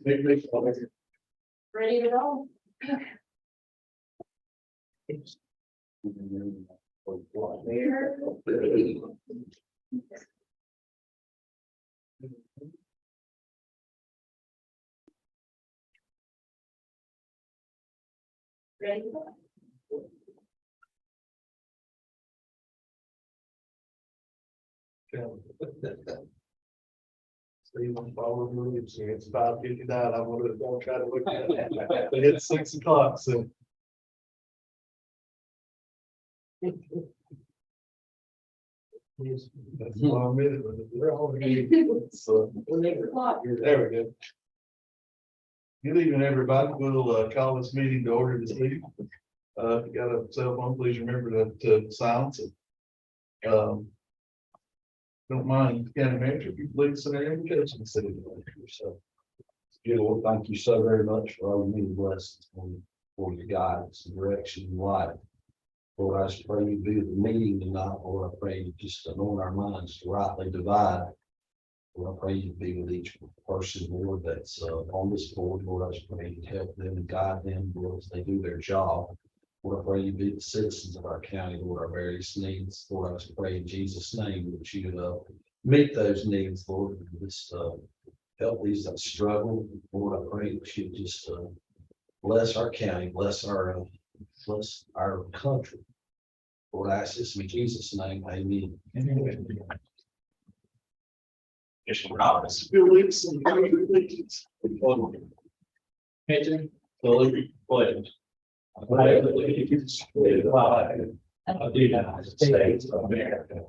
Ready to roll? Ready? Steve, I'm following the leaves here. It's 5:59. I'm gonna try to look at it. But it's 6 o'clock, so. That's a long minute, but we're all here. So, there we go. Good evening, everybody. We'll call this meeting to order this evening. If you got a cell phone, please remember to silence it. Don't mind, County Manager, if you please send an invitation to city manager. So, Well, thank you so very much for all your many blessings for your guidance and direction in life. Lord, I just pray you be at the meeting tonight, Lord. I pray you just anoint our minds to rightly divide. Lord, I pray you be with each person, Lord, that's on this board. Lord, I just pray you help them and guide them, Lord, as they do their job. Lord, I pray you be the citizens of our county, Lord, our various needs. Lord, I just pray in Jesus' name that you meet those needs, Lord, and just help these that struggle. Lord, I pray that you just bless our county, bless our country. Lord, I ask this in Jesus' name, amen. Bishop Roberts. Felix and allegiance. Attention, salute, pledge. I pledge allegiance to the flag of the United States of America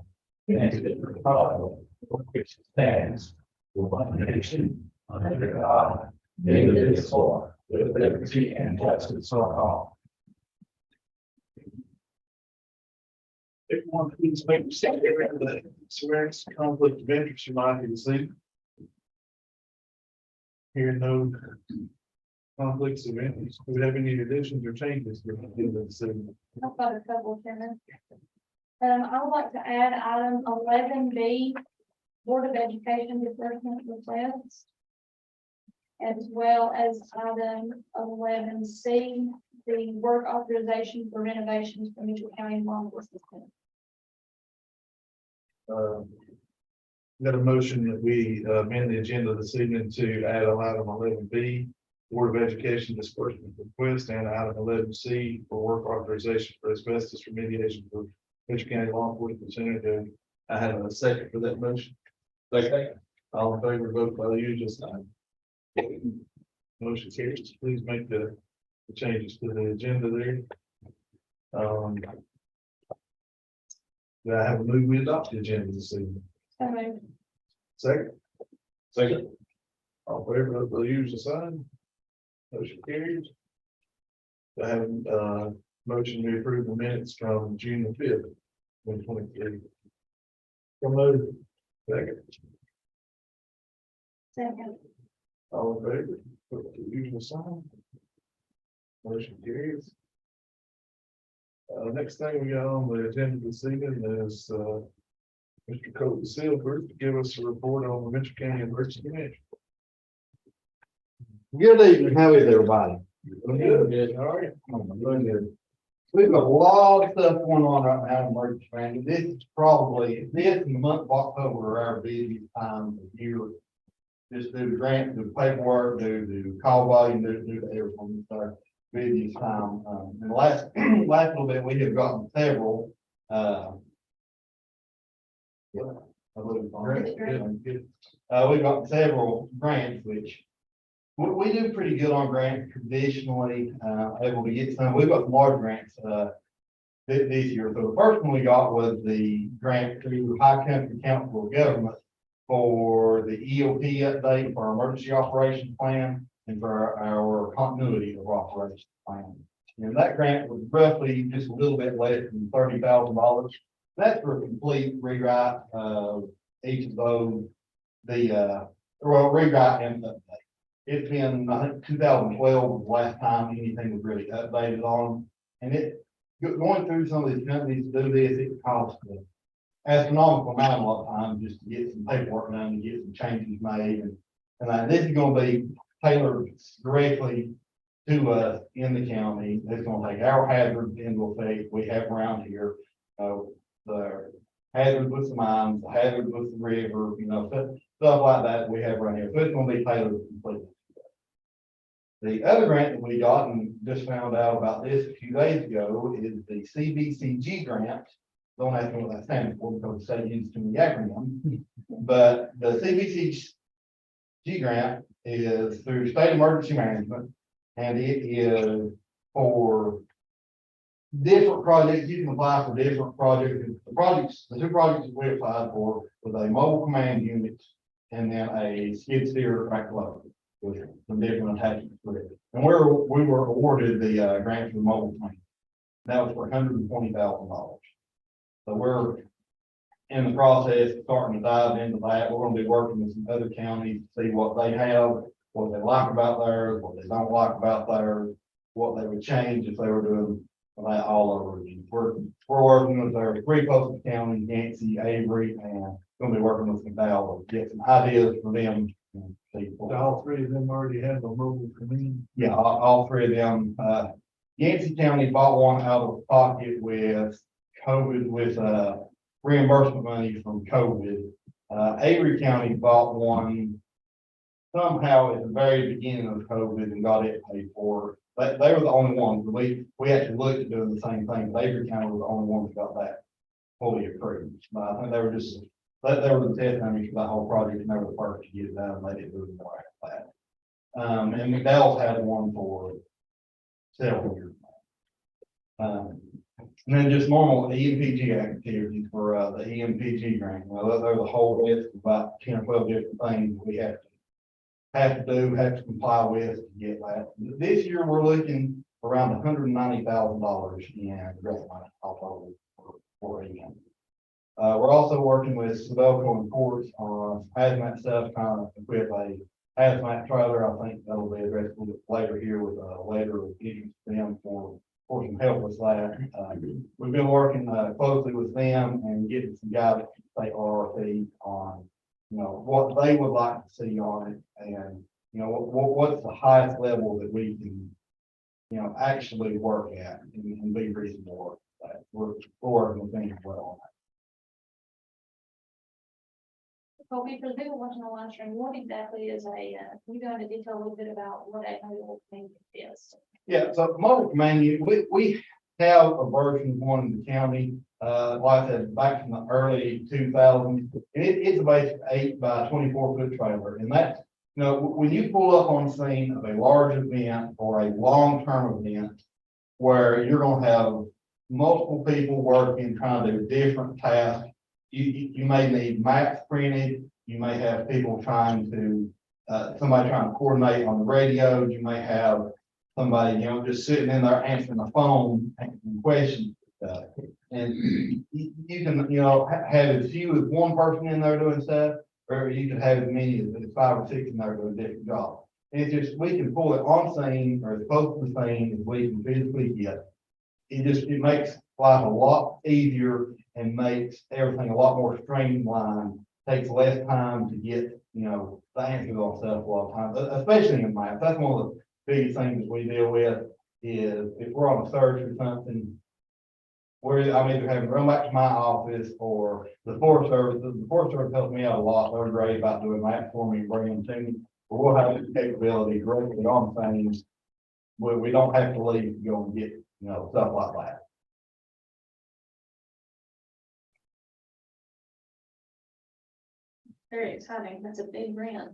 and to the republic for which it stands, one nation, under God, indivisible, with liberty and justice for all. Everyone, please make yourself around the serious conflict of interest you might be seeing. Here, no conflicts of interest. Do we have any additions or changes to the city? I've got a couple of minutes. I would like to add item 11B, Board of Education disbursement requests, as well as item 11C, the work authorization for renovations for Mitchell County Law Enforcement Center. Got a motion that we amend the agenda this evening to add item 11B, Board of Education disbursement request, and item 11C for work authorization for asbestos remediation for Mitchell County Law Enforcement Center. Do I have a second for that motion? Second. All in favor, vote by the usual sign. Motion carries. Please make the changes to the agenda there. Do I have a move we adopt the agenda this evening? So moved. Second. Second. All in favor, vote by the usual sign. Motion carries. I have a motion to approve the minutes from June the 5th, 2023. Come over. Second. Second. All in favor, vote by the usual sign. Motion carries. Next thing we got on the agenda this evening is Mr. Colton Silver to give us a report on the Mitchell County Emergency Management. Good evening, how is everybody? Good. All right. Doing good. We've got a lot of stuff going on right now in emergency management. This is probably, this and the month of October are our busiest time of year. Just do the grant, do the paperwork, do the call volume, do the everything. It's our busiest time. In the last little bit, we have gotten several, we've got several grants, which we do pretty good on grants traditionally, able to get some. We've got some large grants this year. So the first one we got was the grant through High Country Council of Government for the EOP update for our emergency operations plan and for our continuity of operations plan. And that grant was roughly just a little bit less than $30,000. That's for a complete rewrite of each of those, rewrite and update. It's been, I think, 2012 was the last time anything was really updated on. And going through some of these companies to do this, it costs an astronomical amount a lot of times just to get some paperwork done, to get some changes made. And this is going to be tailored directly to us in the county. It's gonna take our hazards into effect we have around here. The hazards with the mines, the hazards with the river, stuff like that we have around here. So it's gonna be tailored completely. The other grant that we got and just found out about this a few days ago is the CBCG grant. Don't ask me what that stands for because the state uses too many acronyms. But the CBCG grant is through state emergency management. And it is for different projects. You can apply for different projects. The two projects that we applied for was a mobile command unit and then a skid steer track loader with some different attachments for it. And we were awarded the grant for the mobile command. That was for $120,000. So we're in the process of starting to dive into that. We're gonna be working with some other counties to see what they have, what they like about theirs, what they don't like about theirs, what they would change if they were doing that all over again. We're working with our three coastal counties, Yancey, Avery, and gonna be working with McDowell to get some ideas for them. All three of them already have a mobile command. Yeah, all three of them. Yancey County bought one out of pocket with COVID, with reimbursement money from COVID. Avery County bought one somehow at the very beginning of COVID and got it paid for. But they were the only ones. We actually looked at doing the same thing. But Avery County was the only ones that got that fully approved. But I think they were just, they were the test dummies for that whole project and they were the first to get it done. They didn't do it more after that. And McDowell's had one for several years. And then just normal EMPG activities for the EMPG grant. Well, there's a whole list of about 10 or 12 different things we have to comply with to get that. This year, we're looking around $190,000 in grant money for EM. We're also working with Sabelco and Ports on hazmat stuff, kind of with a hazmat trailer. I think that'll be addressed a little bit later here with a letter of interest to them for some help with that. We've been working closely with them and getting some guidance from state RRP on, what they would like to see on it, and what's the highest level that we can, actually work at and be reasonable at that. We're working with them as well on that. But we presume watching the live stream, what exactly is can you go into detail a little bit about what a mobile command unit is? Yeah, so mobile command unit, we have a version of one in the county, like I said, back from the early 2000s. It's a basic 8 by 24 foot trailer, and that's, when you pull up on scene of a large event or a long-term event where you're gonna have multiple people working, trying to do different tasks. You may need maps printed, you may have people trying to, somebody trying to coordinate on the radio, you may have somebody, just sitting in there answering the phone, asking questions. And you can, have as few as one person in there doing stuff, or you can have as many as 5 or 6 in there doing different jobs. And it's just, we can pull it on scene or as close to the scene as we can physically get. It makes life a lot easier and makes everything a lot more streamlined, takes less time to get, the answers on stuff a lot of times, especially in math. That's one of the biggest things that we deal with is if we're on a search or something, I'm either having to run back to my office or the Forest Service. The Forest Service helps me out a lot. They're great about doing maps for me and bringing them to me. But we'll have this capability directly on things where we don't have to leave to go and get, stuff like that. Very exciting. That's a big grant.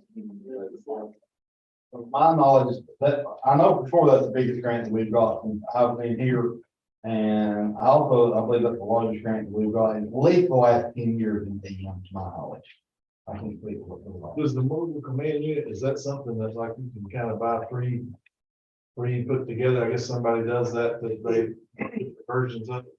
From my knowledge, that I know for sure that's the biggest grant that we've got. I've been here, and I believe that's the largest grant that we've got in at least the last 10 years in DM, to my knowledge. I can speak for it. Does the mobile command unit, is that something that's like you can kind of buy free put together? I guess somebody does that they versions of it.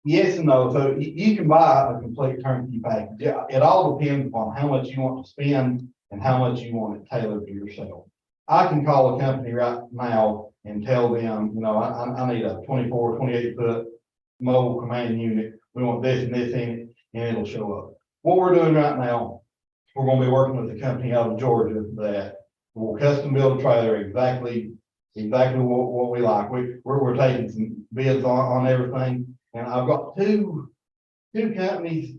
Yes and no. So you can buy a complete turnkey package. Yeah, it all depends upon how much you want to spend and how much you want it tailored to yourself. I can call a company right now and tell them, I need a 24, 28 foot mobile command unit. We want this and this in it, and it'll show up. What we're doing right now, we're going to be working with a company out of Georgia that We'll custom build a trailer exactly what we like. We're taking some bids on everything. And I've got two companies.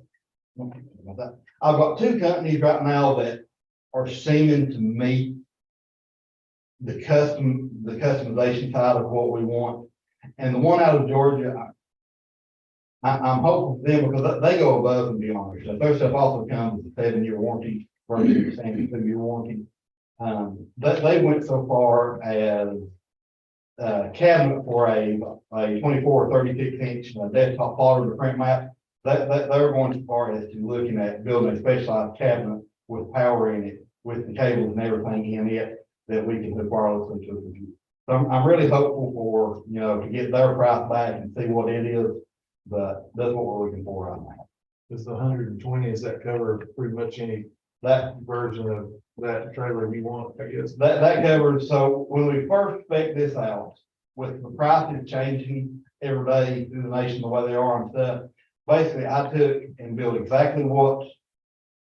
I've got two companies right now that are seeming to meet the customization side of what we want. And the one out of Georgia, I'm hopeful for them because they go above and beyond. So their stuff also comes with a 7-year warranty versus the standard 2-year warranty. They went so far as cabinet for a 24 or 36 inch desktop plotter to print map. They're going as far as to looking at building a specialized cabinet with power in it, with the cables and everything in it that we can hook wirelessly to the computer. So I'm really hopeful for, to get their price back and see what it is, but that's what we're looking for right now. Is the 120, does that cover pretty much any That version of that trailer you want, I guess? That covers, so when we first spec this out, with the prices changing every day through the nation, the way they are and stuff, basically I took and built exactly what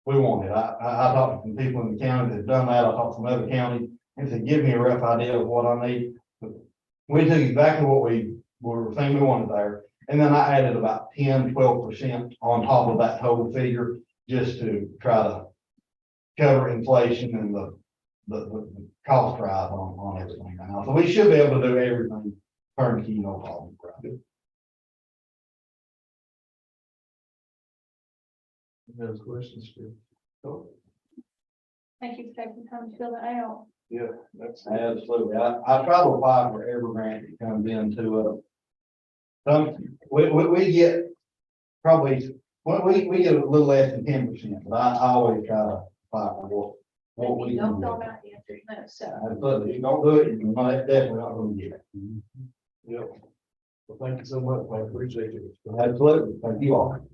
we wanted. I talked to some people in the county that have done that. I talked to some other counties and said, give me a rough idea of what I need. We took exactly what we were saying we wanted there. And then I added about 10–12% on top of that total figure, just to try to cover inflation and the cost drive on everything right now. So we should be able to do everything turnkey, no problem. Those questions for. Thank you for taking the time to fill that out. Yeah, that's. Absolutely. I try to apply for every grant that comes into we get probably, we get a little less than 10%, but I always try to apply for what we Don't can go get. about the answer, no, so. Absolutely. If you don't do it, you're definitely not going to get it. Yep. Well, thank you so much, I appreciate it. Absolutely. Thank you all.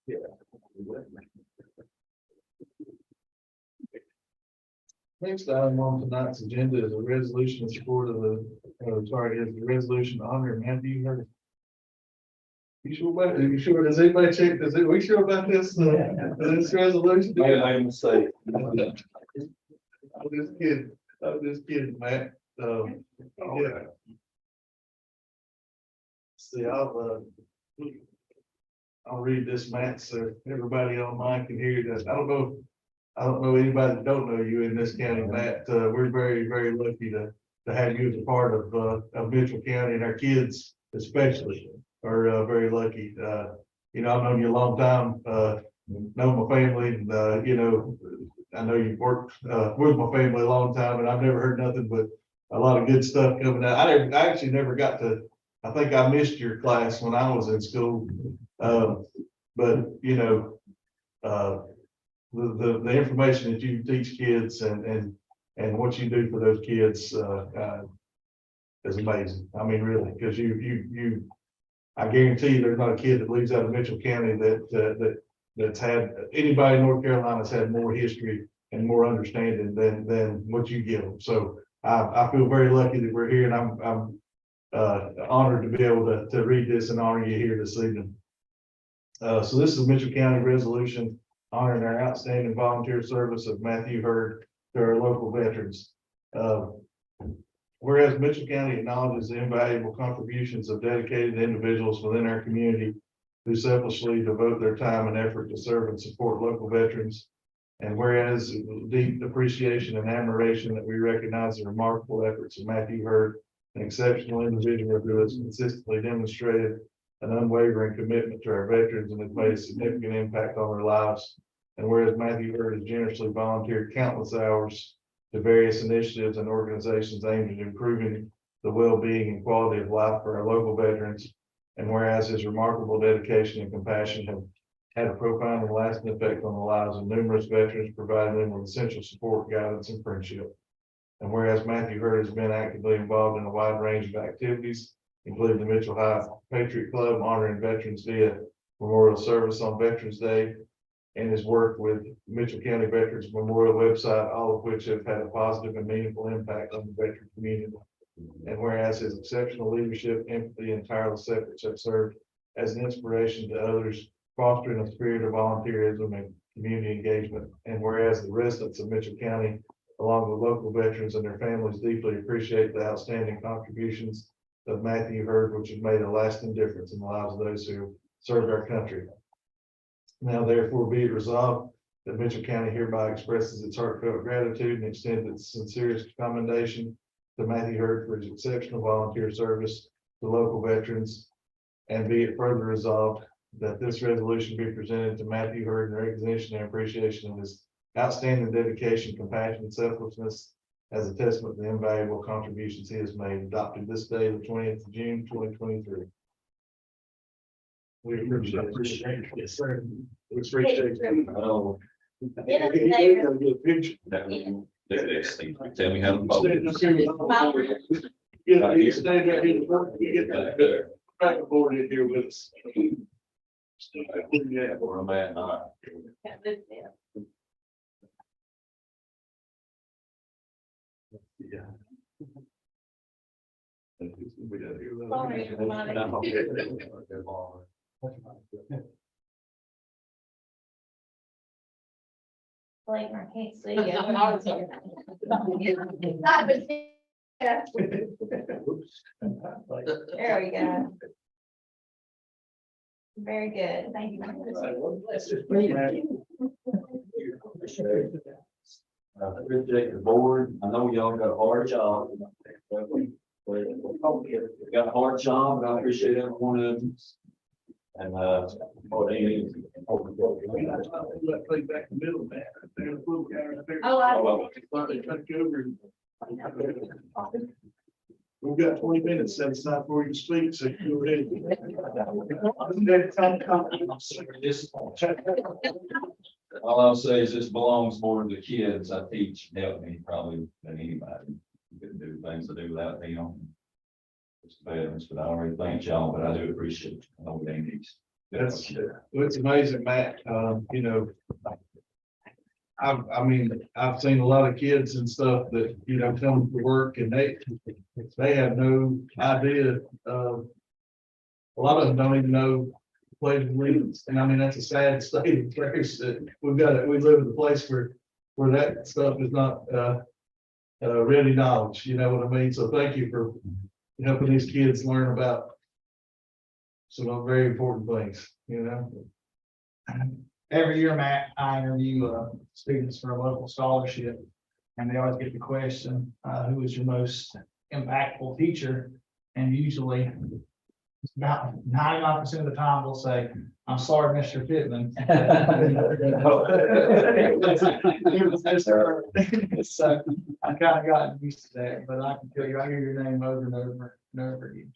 Yeah. Next item on tonight's agenda is a resolution in support of is the resolution honoring Matthew Hurd. You sure, does anybody check, we sure about this resolution? I mistake. I'm just kidding, Matt. Yeah. See, I'll read this, Matt, so everybody online can hear this. I don't know anybody that don't know you in this county, Matt. We're very, very lucky to have you as a part of Mitchell County, and our kids especially are very lucky. I've known you a long time, know my family, and I know you've worked with my family a long time, and I've never heard nothing but a lot of good stuff coming out. I actually never got to. I think I missed your class when I was in school, but the information that you teach kids and what you do for those kids is amazing. I mean, really, because I guarantee you there's not a kid that leaves out of Mitchell County that's had, anybody in North Carolina's had more history and more understanding than what you give them. So I feel very lucky that we're here, and I'm honored to be able to read this and honor you here this evening. So this is Mitchell County resolution honoring our outstanding volunteer service of Matthew Hurd to our local veterans. Whereas Mitchell County acknowledges the invaluable contributions of dedicated individuals within our community who selflessly devote their time and effort to serve and support local veterans. And whereas with deep appreciation and admiration that we recognize the remarkable efforts of Matthew Hurd, an exceptional individual who has consistently demonstrated an unwavering commitment to our veterans and has made a significant impact on their lives. And whereas Matthew Hurd has generously volunteered countless hours to various initiatives and organizations aimed at improving the well-being and quality of life for our local veterans. And whereas his remarkable dedication and compassion have had a profound and lasting effect on the lives of numerous veterans, providing them with essential support, guidance, and friendship. And whereas Matthew Hurd has been actively involved in a wide range of activities, including the Mitchell High Patriot Club honoring veterans via memorial service on Veterans Day, and his work with Mitchell County Veterans Memorial website, all of which have had a positive and meaningful impact on the veteran community. And whereas his exceptional leadership, empathy, and tireless efforts have served as an inspiration to others, fostering a spirit of volunteerism and community engagement. And whereas the residents of Mitchell County, along with local veterans and their families, deeply appreciate the outstanding contributions of Matthew Hurd, which have made a lasting difference in the lives of those who served our country. Now therefore be it resolved that Mitchell County hereby expresses its heartfelt gratitude and extends its sincerest commendation to Matthew Hurd for his exceptional volunteer service to local veterans. And be it further resolved that this resolution be presented to Matthew Hurd in recognition and appreciation of his outstanding dedication, compassion, and selflessness as a testament to the invaluable contributions he has made, adopted this day, the 20th of June, 2023. We appreciate it. Yes, sir. We appreciate it. Oh, Yeah, they- tell me how to vote. Yeah, you stay there, you get that back board in here with us. Yeah. Where I'm at now. Yeah. We gotta hear that. Sorry, everybody. Blake, I can't see you. There we go. Very good. Thank you. Appreciate the board. I know y'all got a hard job. Got a hard job, and I appreciate every one of them. And, what they need. Play back the middle, man. Oh, I. We've got 20 minutes set aside for you to speak, so you're ready. All I'll say is this belongs more to the kids I teach, and help me probably than anybody. You couldn't do things I do without them. It's veterans, but I already thank y'all, but I do appreciate, I know they need. That's, it's amazing, Matt. You know, I mean, I've seen a lot of kids and stuff that, you know, come to work and they have no idea. A lot of them don't even know Pledge of Allegiance. And I mean, that's a sad state of affairs that we live in a place where that stuff is not, ready knowledge, you know what I mean? So thank you for helping these kids learn about some very important things, you know? Every year, Matt, I interview students for a local scholarship, and they always get the question, who is your most impactful teacher? And usually, about 99% of the time, they'll say, "I'm sorry, Mr. Pittman." So I kind of gotten used to that, but I can tell you, I hear your name over and over and over again.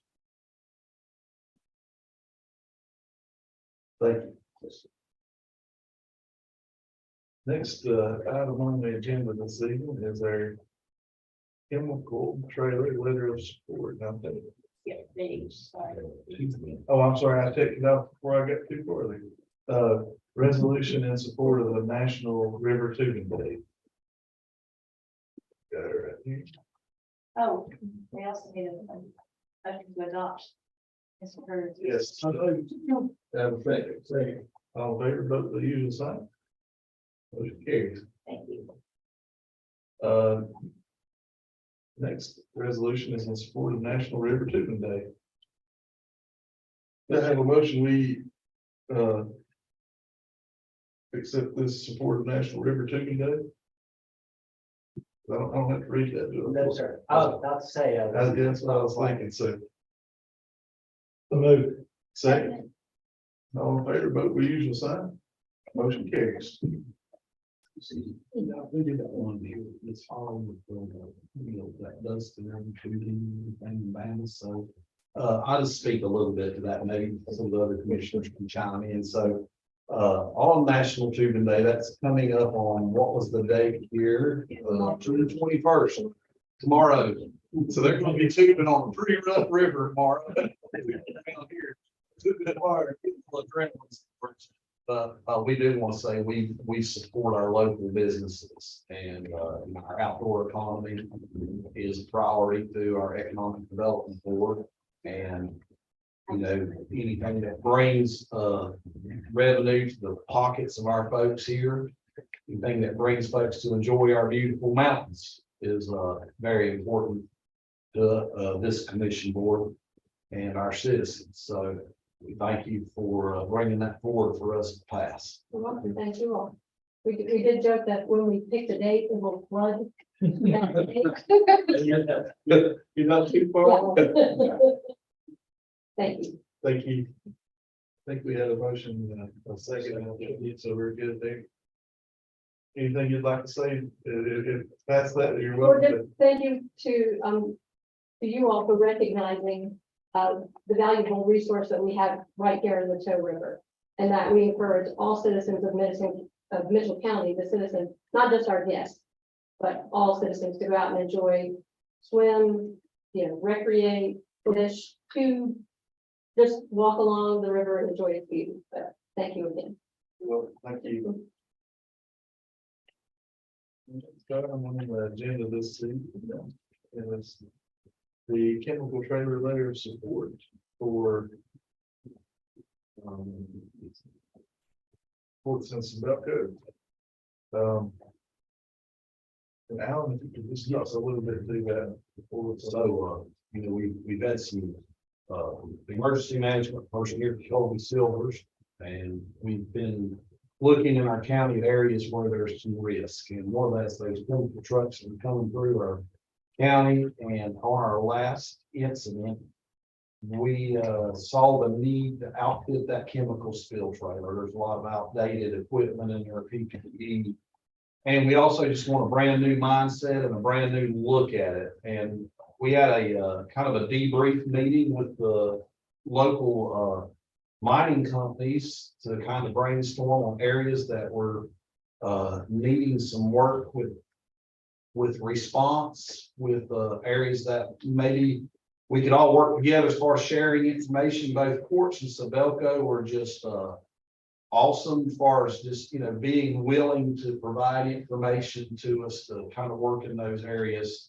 Thank you. Next, item on the agenda this evening is our chemical trailer letter of support. Oh, I'm sorry, I took it off before I got too far. Resolution in support of the National River Tubing Day. Got it right here. Oh, we also need a motion to adopt. It's approved. Yes. Have a second. All in favor, vote the usual sign. Motion carries. Thank you. Next resolution is in support of National River Tubing Day. I have a motion, we, accept this support of National River Tubing Day. I don't have to read that, do I? No, sir. I was about to say. That's what I was thinking, so. The move. Second. All in favor, vote with usual sign. Motion carries. We did that one deal, it's all with, you know, that does to them, shooting and bands, so. I'll just speak a little bit to that, maybe some of the other commissioners can chime in, so. On National Tubing Day, that's coming up on, what was the date here? June 21st, tomorrow. So they're gonna be tubing on a pretty rough river tomorrow. Down here. Tubing hard, people are But we do want to say we support our local businesses, and our outdoor economy is a priority to our economic development board. And you know, anything that brings, revenue to the pockets of our folks here. Anything that brings folks to enjoy our beautiful mountains is, very important to, this commission board and our citizens. So we thank you for, bringing that forward for us to pass. You're welcome. Thank you all. We did joke that when we pick the date, it will flood. You're not too far. Thank you. Thank you. I think we had a motion, a second, so we're good there. Anything you'd like to say? If that's that, you're Well, welcome. just thank you to you all for recognizing the valuable resource that we have right here in the Tow River. And that we encourage all citizens of Mitchell County, the citizens, not just our guests, but all citizens to go out and enjoy, swim, you know, recreate, fish, to just walk along the river and enjoy its beauty. But thank you again. Well, thank you. Start on the agenda this evening. And it's the chemical trailer letter of support for Fort Simpson Belco. And Alan, if you could just talk a little bit through that before. So, you know, we've had some, emergency management person here, Colby Silvers, and we've been looking in our county at areas where there's some risk, and more or less those chemical trucks that are coming through our county. And on our last incident, we saw the need to outfit that chemical spill trailer. There's a lot of outdated equipment in their PPE. And we also just want a brand new mindset and a brand new look at it. And we had a kind of a debrief meeting with the local mining companies to kind of brainstorm on areas that were needing some work with response, with areas that maybe we could all work together as far as sharing information. Both Quartz and Sabelco were just awesome as far as just, you know, being willing to provide information to us to kind of work in those areas.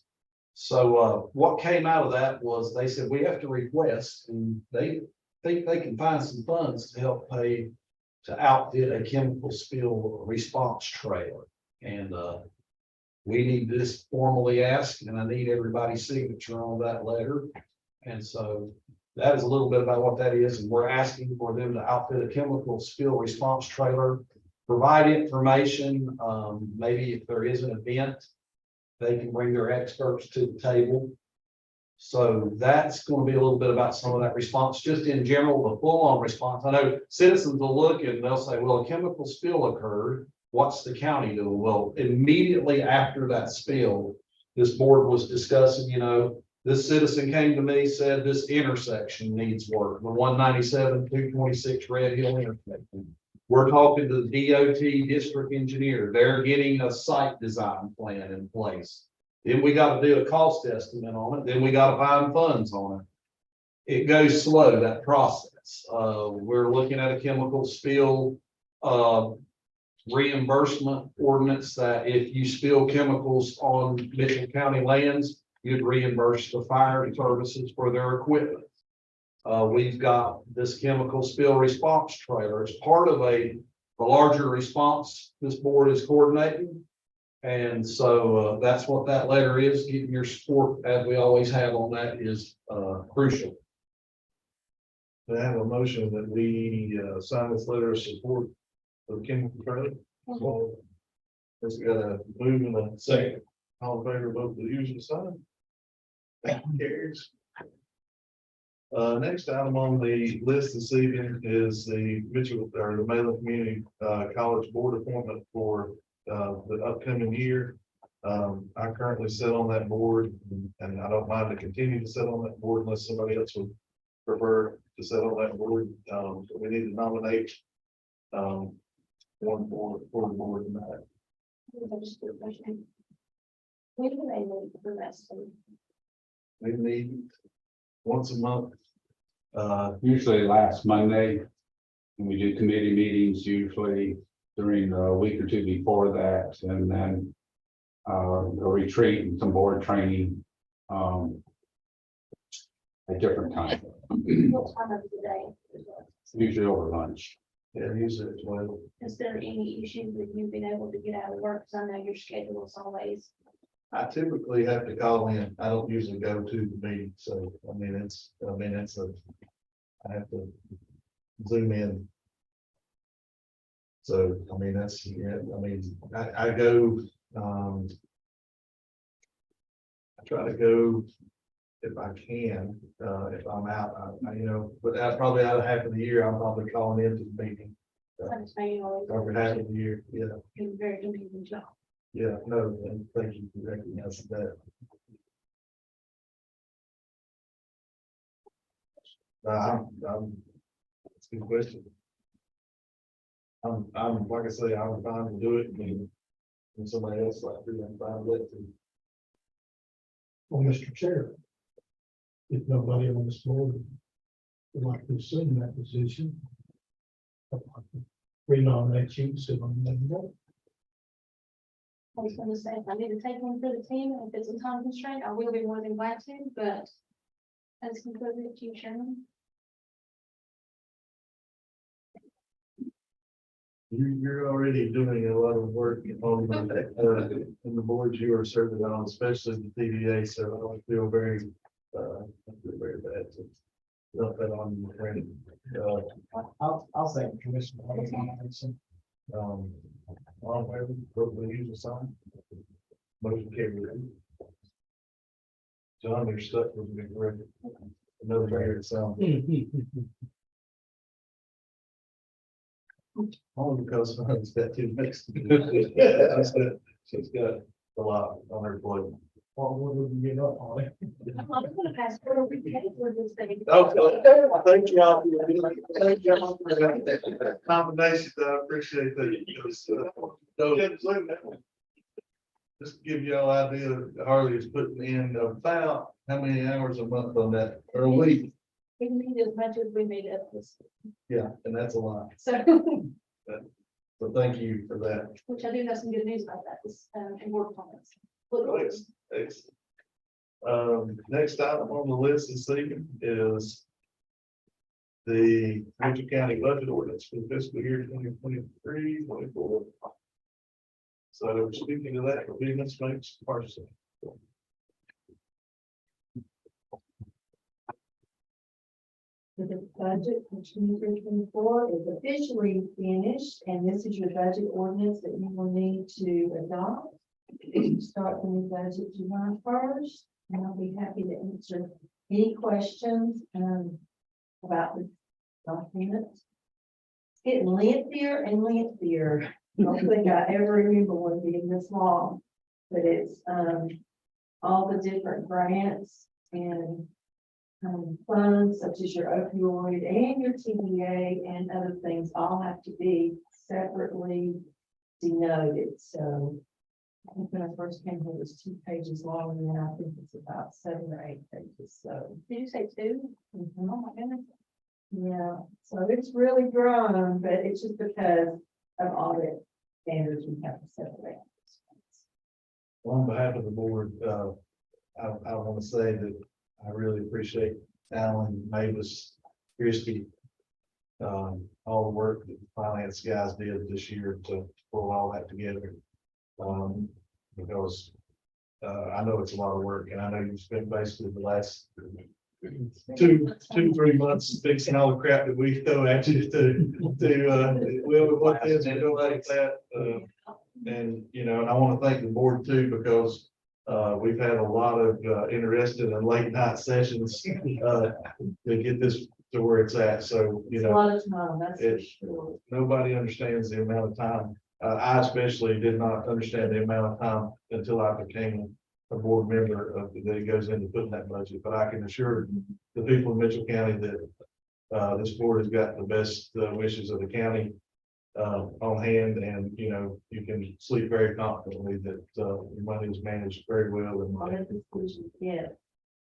So what came out of that was they said we have to request, and they think they can find some funds to help pay to outfit a chemical spill response trailer. And we need this formally asked, and I need everybody's signature on that letter. And so that is a little bit about what that is. And we're asking for them to outfit a chemical spill response trailer, provide information. Maybe if there is an event, they can bring their experts to the table. So that's going to be a little bit about some of that response. Just in general, the full-on response. I know citizens will look and they'll say, well, a chemical spill occurred. What's the county doing? Well, immediately after that spill, this board was discussing, you know, this citizen came to me, said this intersection needs work, the 197, 226 Red Hill intersection. We're talking to the DOT district engineer. They're getting a site design plan in place. Then we got to do a cost estimate on it. Then we got to find funds on it. It goes slow, that process. We're looking at a chemical spill reimbursement ordinance that if you spill chemicals on Mitchell County lands, you'd reimburse the fire services for their equipment. We've got this chemical spill response trailer. It's part of a larger response this board is coordinating. And so that's what that letter is. Getting your support, as we always have on that, is crucial. I have a motion that we sign this letter of support for the chemical trailer. So let's got a move in a second. All in favor, vote for the usual sign. That carries. Next item on the list this evening is the Mitchell or the Malin Community College Board appointment for the upcoming year. I currently sit on that board, and I don't mind to continue to sit on that board unless somebody else would prefer to sit on that board. So we need to nominate one for the board tonight. We meet once a month. Usually last Monday, and we do committee meetings usually during a week or two before that, and then a retreat and some board training. a different time, What time of the day? usually over lunch. Yeah, usually it's well. Is there any issues with you being able to get out of work? Because I know your schedule is always. I typically have to call in. I don't usually go to the meeting, so, I mean, it's I have to zoom in. So, I mean, that's, yeah, I mean, I go, I try to go if I can, if I'm out, but probably out of half of the year, I'm probably calling into the meeting. I just know you always. Over half of the year, yeah, It's a very confusing job. yeah, no, and thank you for recognizing that. It's a good question. Like I say, I'm fine to do it, and somebody else like to, I'm fine with it too. Well, Mr. Chair, if nobody on this board would like to assume that position, I'd like to renominate you to sit on that board. I was gonna say, if I need to take one for the team, if it's a time constraint, I will be more than glad to, but. That's completely to you, Sherman. You're already doing a lot of work on in the boards you are serving on, especially the TVA, so I feel very bad to dump that on your friend. I'll say Commissioner Robinson. All in favor, vote for the usual sign. Motion carried. John, you're stuck with me, correct? Another weird sound. Only because it's got too much. She's got a lot on her plate. Well, what would you get up on it? I'm gonna pass for we pay for this thing. Okay, thank y'all. Thank y'all for that combination. I appreciate that. Just to give y'all an idea, Harley is putting in about how many hours a month on that, or a week? We need as much as we made up this, Yeah, and that's a lot. so, So thank you for that. which I do have some good news about that, this, and work comments. Thanks. Next item on the list this evening is the Mitchell County budget ordinance for the fiscal year 2023-24. So speaking of that, will be Ms. Banks Parsons. The budget for 23-24 is officially finished, and this is your budget ordinance that you will need to adopt. You start the new budget July 1st, and I'll be happy to answer any questions about the document. It's getting lengthier and lengthier. I don't think I ever remember one being this long, but it's all the different grants and funds such as your opioid and your TVA and other things all have to be separately denoted. So I think when I first came here, it was 2 pages long, and then I think it's about 7 or 8 pages. So Did you say 2? mhm. Oh my goodness. Yeah, so it's really grown, but it's just because of audit standards, we have to separate. On behalf of the board, I want to say that I really appreciate Alan, Mavis, Christie, all the work that the finance guys did this year to pull all that together. Because I know it's a lot of work, and I know you've spent basically the last 2-3 months fixing all the crap that we throw at you what is and go like that. And, I want to thank the board too, because we've had a lot of interested and late night sessions to get this to where it's at. So, It's a lot of time, that's for it- sure. nobody understands the amount of time. I especially did not understand the amount of time until I became a board member of that it goes into putting that budget. But I can assure the people in Mitchell County that this board has got the best wishes of the county on hand, and you can sleep very confidently that your money is managed very well, All and of this is, yeah.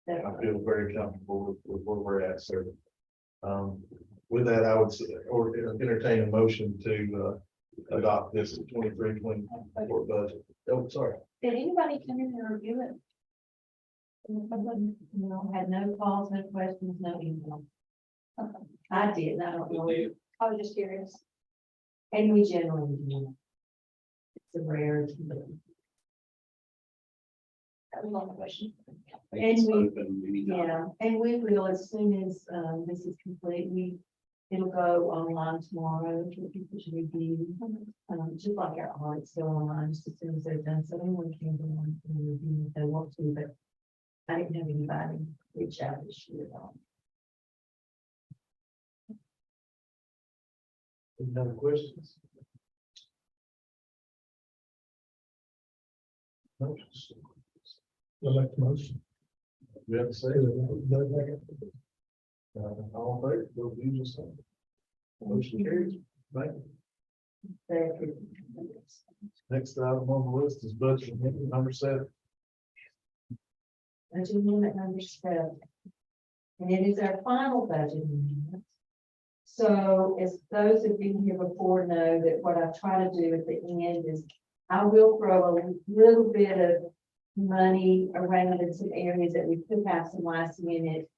I Definitely. feel very comfortable with where we're at. So with that, I would or entertain a motion to adopt this 23-24 budget. Oh, sorry. Did anybody come in and review it? No, had no calls, no questions, no email. I did, I don't know, I was just curious. and we generally do. It's a rarity, but That was one question. yeah, and we will, as soon as, this is complete, it'll go online tomorrow for people to review. Just like our audits go online, just as soon as they're done, so anyone can go on and review if they want to, but I didn't have anybody reach out this year at all. Any other questions? Motions? I'll make the motion. We have to say. All in favor, Bill, you just say. Motion carries. Thank you. Next item on the list is budget amendment number 7. Budget amendment number 7. And it is our final budget amendment. So as those who've been here before know that what I try to do at the end is I will throw a little bit of money around in some areas that we could have some last minute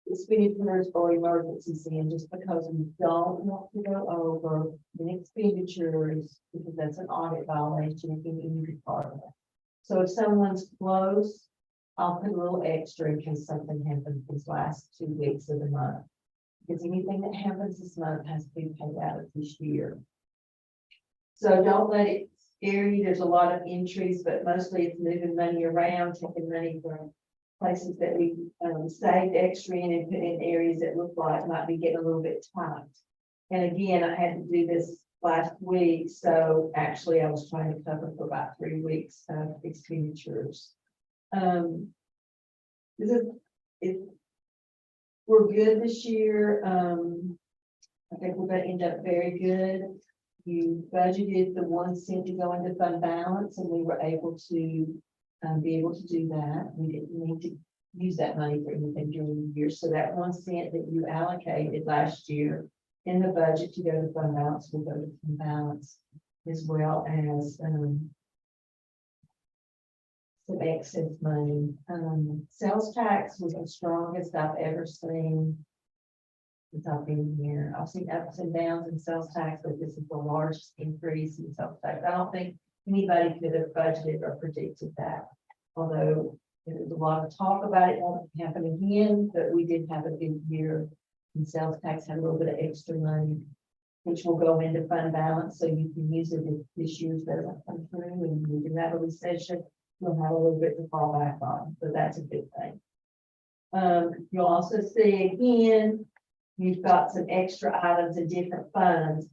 expenditures or emergencies in, just because we don't want to go over the expenditures, because that's an audit violation in any department. So if someone's close, I'll put a little extra in case something happens these last 2 weeks of the month. Because anything that happens this month has to be paid out of this year. So don't let it scare you. There's a lot of entries, but mostly it's moving money around, taking money from places that we saved extra in and put in areas that look like might be getting a little bit tight. And again, I had to do this last week, so actually I was trying to cover for about 3 weeks of expenditures. We're good this year. I think we're gonna end up very good. You budgeted the 1 cent to go into fund balance, and we were able to be able to do that. We didn't need to use that money for anything during the year. So that 1 cent that you allocated last year in the budget to go to fund balance will go to fund balance, as well as some excess money. Sales tax was the strongest I've ever seen since I've been here. I've seen ups and downs in sales tax, but this is the largest increase in sales tax. I don't think anybody could have budgeted or predicted that. Although there was a lot of talk about it won't happen again, but we did have a good year. And sales tax had a little bit of extra money, which will go into fund balance, so you can use it if this year's doesn't come through and you can have a recession. You'll have a little bit to fall back on, so that's a good thing. You'll also see again, you've got some extra items in different funds.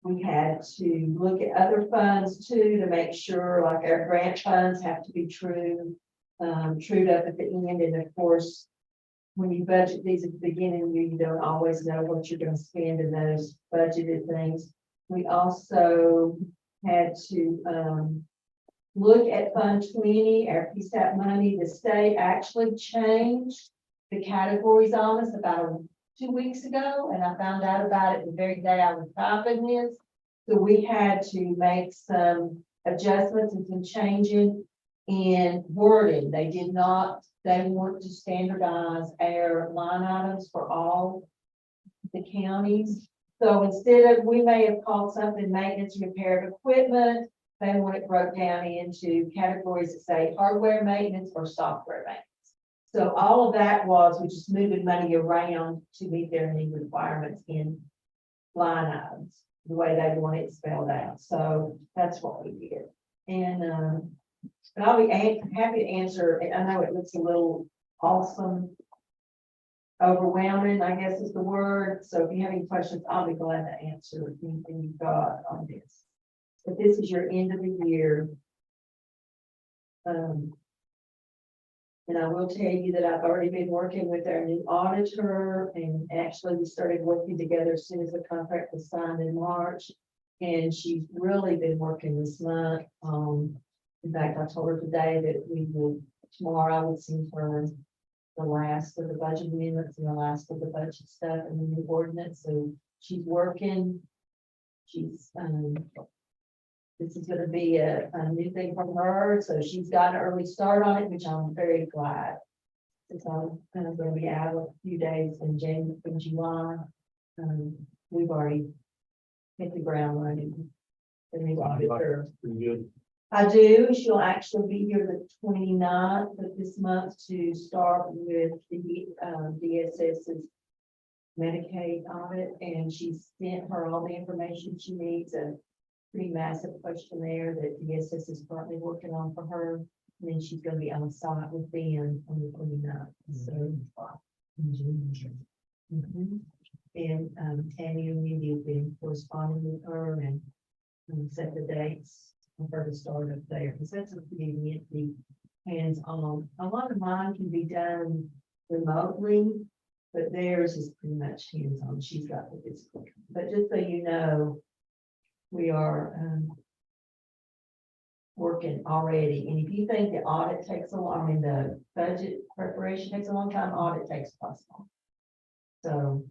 We had to look at other funds too, to make sure, like our grant funds have to be trued up at the end. And of course, when you budget these at the beginning, you don't always know what you're going to spend in those budgeted things. We also had to look at Fund 20, our PSAP money. The state actually changed the categories on us about 2 weeks ago, and I found out about it the very day I was typing this. So we had to make some adjustments and some changing in wording. They want to standardize our line items for all the counties. So instead of, we may have called something maintenance, repair of equipment, they want it broke down into categories that say hardware maintenance or software maintenance. So all of that was, we just moving money around to meet their need requirements in line items, the way they want it spelled out. So that's what we did. And, but I'll be happy to answer. I know it looks a little awesome, overwhelming, I guess is the word. So if you have any questions, I'll be glad to answer anything you've got on this. But this is your end of the year. And I will tell you that I've already been working with our new auditor, and actually we started working together as soon as the contract was signed in March. And she's really been working this month. In fact, I told her today that tomorrow I would send her the last of the budget amendments and the last of the budget stuff and the new ordinance. So she's working. She's This is gonna be a new thing from her, so she's got an early start on it, which I'm very glad. Since I'm kind of gonna be out a few days in July. We've already hit the ground running. The new auditor. Pretty good. I do. She'll actually be here the 29th of this month to start with the DSS's Medicaid audit, and she sent her all the information she needs, a pretty massive questionnaire that DSS is currently working on for her. And then she's gonna be on site with them on the 29th. So. in June. Mhm. And Tammy and Mindy have been corresponding with her and set the dates for her to start up there, because that's a pretty lengthy hands-on. A lot of mine can be done remotely, but theirs is pretty much hands-on. She's got the physical. But just so you know, we are working already. And if you think the audit takes a long, I mean, the budget preparation takes a long time, audit takes plus long. So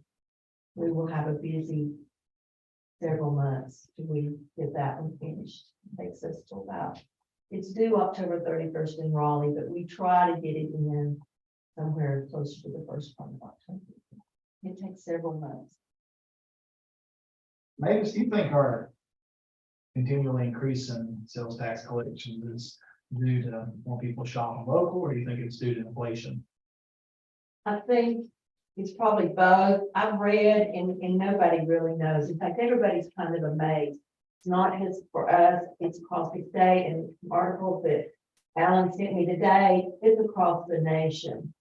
we will have a busy several months till we get that one finished. Takes us till about, it's due October 31st in Raleigh, but we try to get it in somewhere closer to the first part of October. It takes several months. Mavis, do you think our continually increasing sales tax collections is due to more people shopping local, or do you think it's due to inflation? I think it's probably both. I've read and nobody really knows. In fact, everybody's kind of amazed. It's not just for us, it's across the state, and articles that Alan sent me today is across the nation.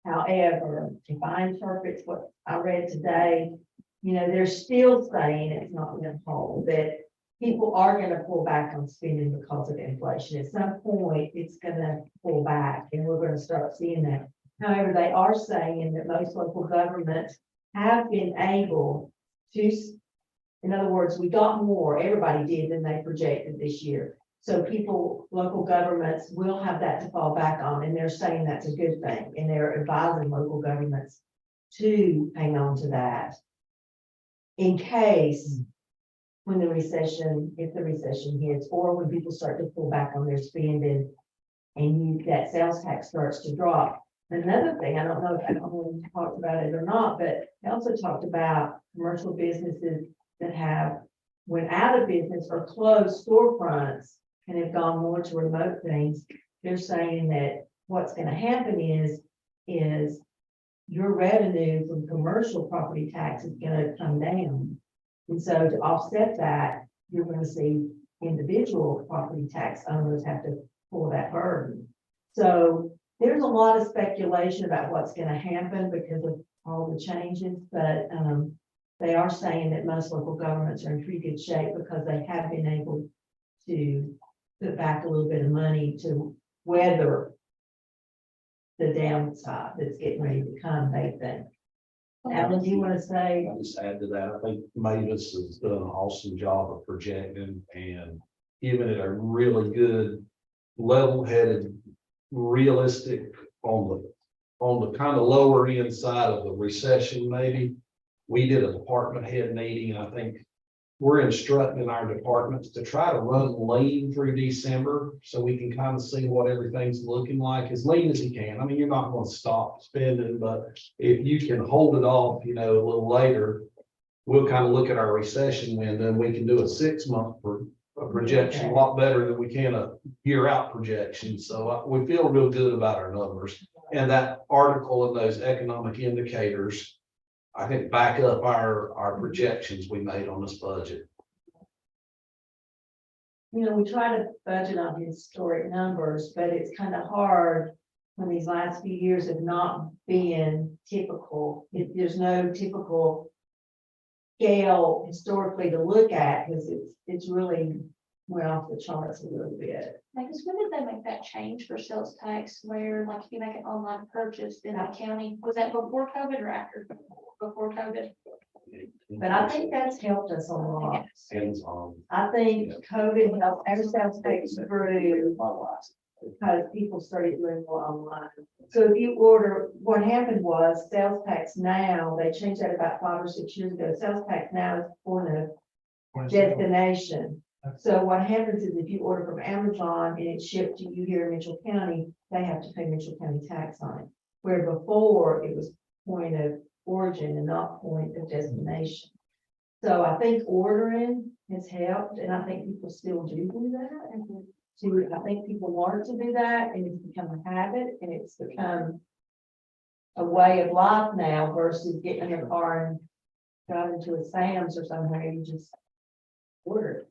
However, if I interpret what I read today, you know, they're still saying it's not going to hold, that people are going to pull back on spending because of inflation. At some point, it's going to pull back, and we're going to start seeing that. However, they are saying that most local governments have been able to, in other words, we got more, everybody did than they projected this year. So people, local governments will have that to fall back on, and they're saying that's a good thing. And they're advising local governments to hang on to that in case when the recession, if the recession hits, or when people start to pull back on their spending and that sales tax starts to drop. Another thing, I don't know if anyone talked about it or not, but they also talked about commercial businesses that have went out of business or closed storefronts and have gone more to remote things. They're saying that what's going to happen is your revenue from commercial property tax is going to come down. And so to offset that, you're going to see individual property tax owners have to pull that burden. So there's a lot of speculation about what's going to happen because of all the changes, but they are saying that most local governments are in pretty good shape because they have been able to put back a little bit of money to weather the downside that's getting ready to come, they think. Alan, do you want to say? I'll just add to that. I think Mavis has done an awesome job of projecting and giving it a really good, level-headed, realistic on the kind of lower end side of the recession, maybe. We did a department head meeting, and I think we're instructing our departments to try to run lean through December so we can kind of see what everything's looking like as lean as you can. I mean, you're not going to stop spending, but if you can hold it off, you know, a little later, we'll kind of look at our recession window and we can do a 6-month projection a lot better than we can a year out projection. So we feel real good about our numbers, and that article and those economic indicators, I think, back up our projections we made on this budget. You know, we try to budget on historic numbers, but it's kind of hard when these last few years have not been typical. There's no typical scale historically to look at because it's really went off the charts a little bit. Like, when did they make that change for sales tax where like if you make an online purchase in the county, was that before COVID or after? Before COVID? But I think that's helped us a lot. Hands on. I think COVID helped our sales tax grew because people started doing more online. So if you order, what happened was sales tax now, they changed that about 5 or 6 years ago. Sales tax now is for the destination. So what happens is if you order from Amazon and it's shipped to you here in Mitchell County, they have to pay Mitchell County tax on it. Where before it was point of origin and not point of destination. So I think ordering has helped, and I think people still do that. And so I think people learn to do that, and it's become a habit, and it's become a way of life now versus getting in a car and driving to a Sam's or somewhere, you just order it.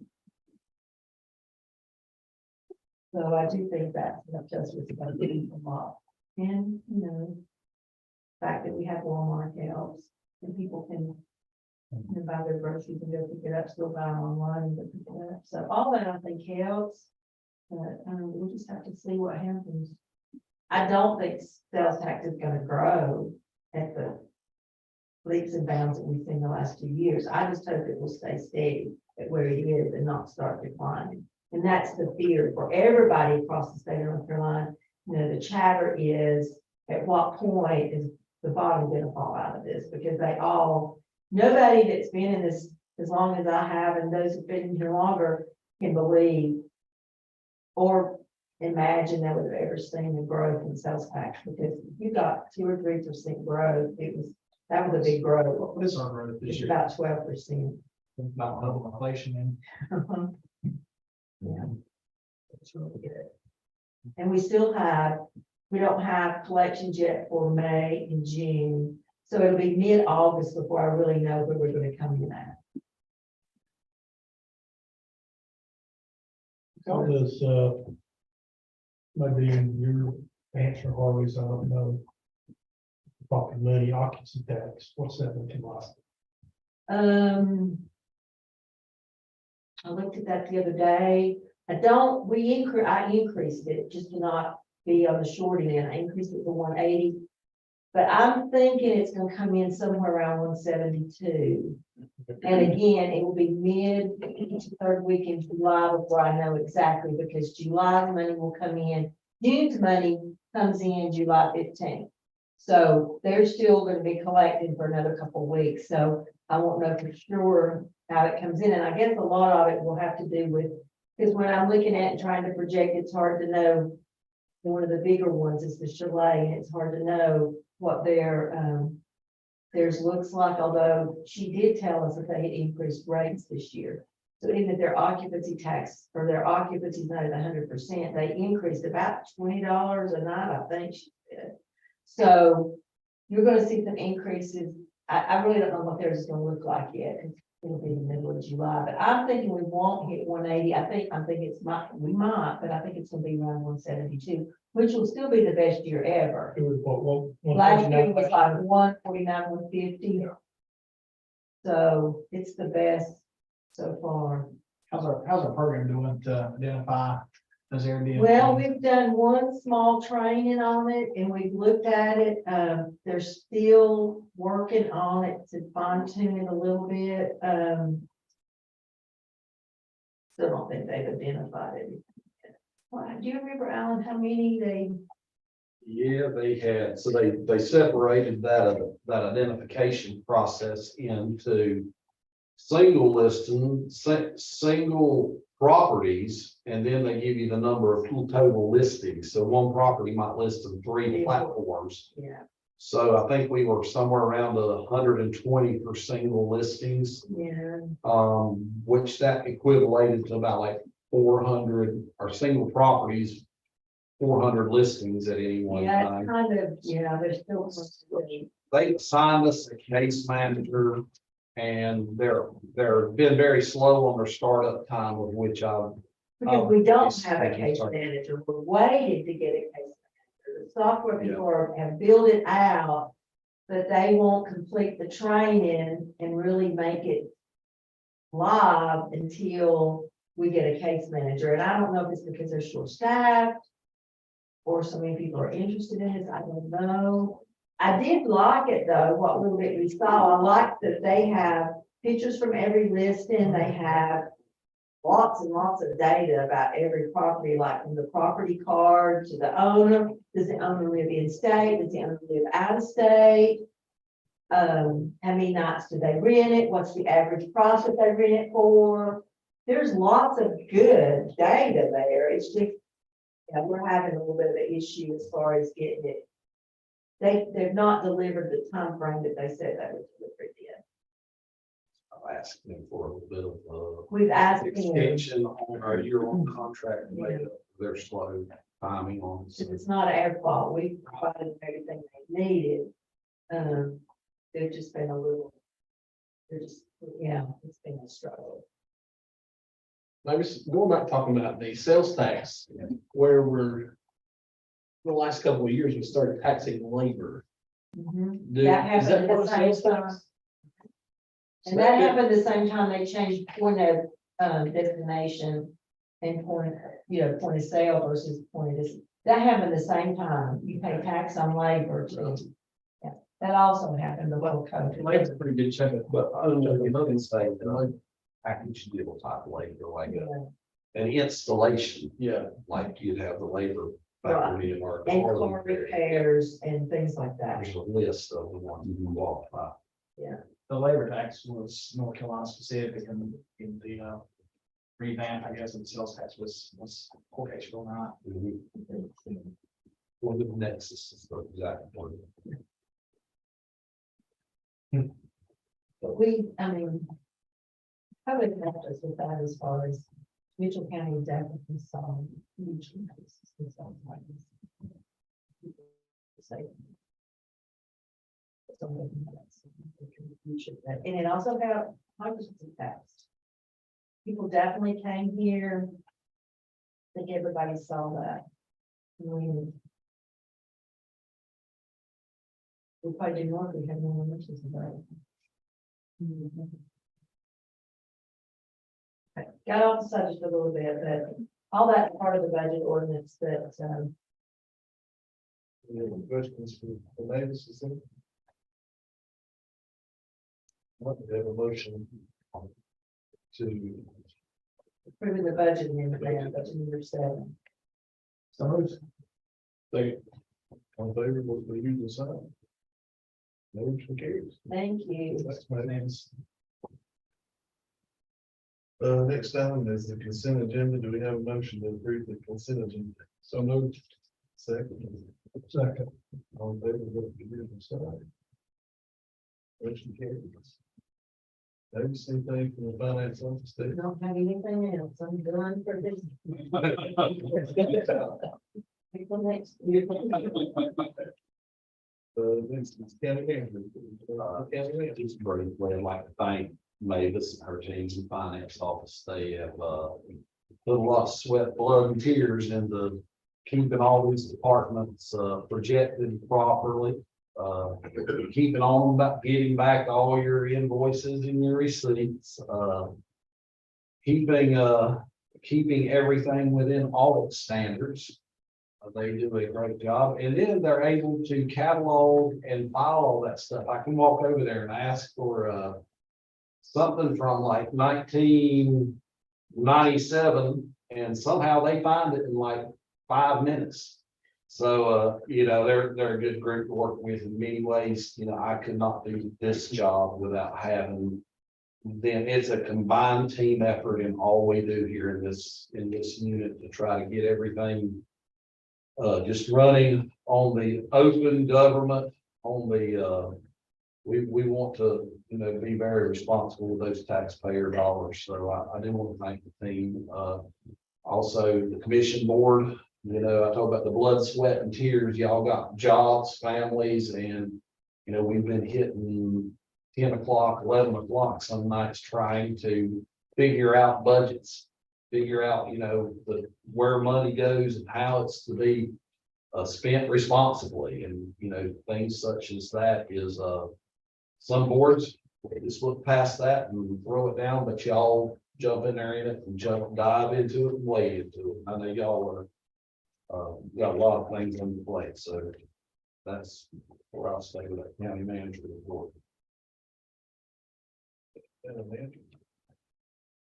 So I do think that just was about a lot. And, the fact that we have Walmart helps, and people can buy their groceries and go pick it up, still buy them online and go pick it up. So all that I think helps. But, we'll just have to see what happens. I don't think sales tax is gonna grow at the leaps and bounds that we've seen the last 2 years. I just hope it will stay steady at where it is and not start declining. And that's the fear for everybody across the state of North Carolina. The chatter is, at what point is the bottom gonna fall out of this? Because nobody that's been in this as long as I have, and those who've been here longer, can believe or imagine they would have ever seen the growth in sales tax, because if you got 2 or 3% growth, that was a big growth. What is our growth this It's year? about 12%. About double inflation and. Yeah. It's really good. And we don't have collections yet for May and June. So it'll be mid-August before I really know where we're gonna come in at. How does, maybe in your answer, Harvey's, I don't know. Pocket money occupancy tax, what's that looking like? I looked at that the other day. I increased it just to not be on the short end. I increased it to 180. But I'm thinking it's gonna come in somewhere around 172. And again, it will be mid to third week in July before I know exactly, because July's money will come in. June's money comes in July 15th. So they're still gonna be collecting for another couple of weeks. So I won't know for sure how it comes in. And I guess a lot of it will have to do with, because when I'm looking at and trying to project, it's hard to know. One of the bigger ones is the Chalet, and it's hard to know what theirs looks like, although she did tell us that they had increased rates this year. So even if their occupancy tax or their occupancy is not at 100%, they increased about $20 a night, I think she said. So you're gonna see some increases. I really don't know what theirs is gonna look like yet, because it'll be the middle of July, but I'm thinking we won't hit 180. I'm thinking we might, but I think it's gonna be around 172, which will still be the best year ever. It was what, Last year was like 149, 150. So it's the best so far. How's our program doing to identify those Airbnb? Well, we've done one small training on it and we've looked at it. They're still working on it to fine tune it a little bit. Still don't think they've identified it. Well, do you remember, Alan, how many they? Yeah, they had, so they separated that identification process into single listing, single properties, and then they give you the number of total listings. So one property might list on 3 platforms. Yeah. So I think we were somewhere around 120 for single listings, Yeah. which that equated to about like 400 or single properties, 400 listings at any one Yeah, time. it's kind of, yeah, there's still. They assigned us a case manager, and they're been very slow on their startup time, of which I've. Because we don't have a Thank you, case sorry. manager, we're waiting to get a case manager. The software people have built it out, but they won't complete the training and really make it live until we get a case manager. And I don't know if it's because they're short staffed or so many people are interested in it, I don't know. I did like it though, what little bit we saw. I like that they have pictures from every listing, they have lots and lots of data about every property, like from the property card to the owner. Does the owner live in state? Does the owner live out of state? How many nights do they rent it? What's the average price that they rent it for? there's lots of good data there. It's just, we're having a little bit of an issue as far as getting it. They've not delivered the time frame that they said they would deliver it in. I'm asking for a little bit of, We've asked them, extension on our year-long contract, and they're slow timing on. since it's not our fault, we provided everything they needed. They've just been a little, it's been a struggle. Maybe going back talking about the sales tax, where the last couple of years, we started taxing labor. That Is that happened part at of the same sales time. tax? And that happened the same time they changed point of, destination and point of sale versus point of, that happened the same time. You pay tax on labor too. Yeah, that also happened the whole country. Labor's a pretty good chunk of, But under the other state, package deal type labor, like an installation, yeah. like you'd have the labor. Right. factory in our And Garland car area. repairs and things like that. There's a list of the ones you can qualify. The labor tax was North Carolina specific and in the revamp, I guess, of the sales tax was occasional not. Or the nexus is the exact one. But public helped us with that as far as Mitchell County definitely saw huge increases in sales taxes. Say. And it also got hundreds of taxed. People definitely came here. I think everybody saw that. We probably did more if we had more emissions about it. Okay, got off the subject a little bit, but all that's part of the budget ordinance that, Any other questions for Mavis? What, we have a motion to, approving the budget amendment, budget number 7. So moved. say, on favor, vote for usual sign. Motion carries. Thank you. That's my name's. Next item is the consent agenda. Do we have a motion to approve the consent agenda? So moved. Second. On favor, vote for usual sign. Motion carries. Maybe anything from the finance office there? Don't have anything else. I'm done for this. People next. This is county manager. County manager. Just briefly, I'd like to thank Mavis and her teams in finance office. They have put a lot of sweat, blood, and tears into keeping all these departments projected properly. Keeping on about getting back all your invoices and your receipts. Keeping everything within audit standards. They do a great job, and then they're able to catalog and file all that stuff. I can walk over there and ask for something from like 1997, and somehow they find it in like 5 minutes. So they're a good group to work with in many ways. I could not do this job without having them. It's a combined team effort in all we do here in this unit to try to get everything just running on the open government, on the we want to be very responsible with those taxpayer dollars. So I do want to thank the team. Also the commission board, I talk about the blood, sweat, and tears. Y'all got jobs, families, and we've been hitting 10 o'clock, 11 o'clock some nights trying to figure out budgets, figure out, where money goes and how it's to be spent responsibly. And, things such as that is, some boards just look past that and throw it down, but y'all jump in there in it and dive into it and wade into it. I know y'all are, got a lot of things on the plate, so that's where I'll stay with that county manager report. Manager.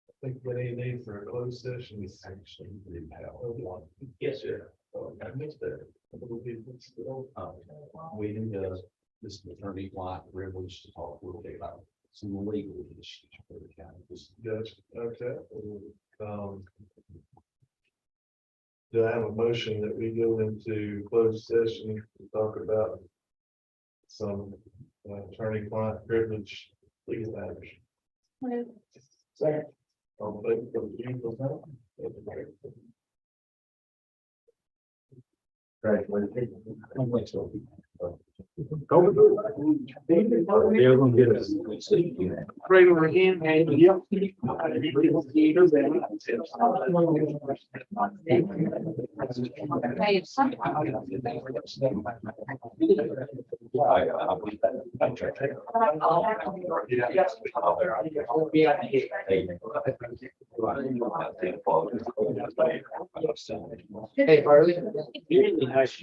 I think what any need for a closed session is actually. Yes, sir. I missed that. We need this attorney client privilege to talk a little bit about some legal issues for the county. Gotcha, okay. Do I have a motion that we go into closed session to talk about some attorney-client privilege legal matters? Second. All in favor, vote yes, vote no. They're gonna get us. Regular again, and yep. Hey, Harley. Really nice.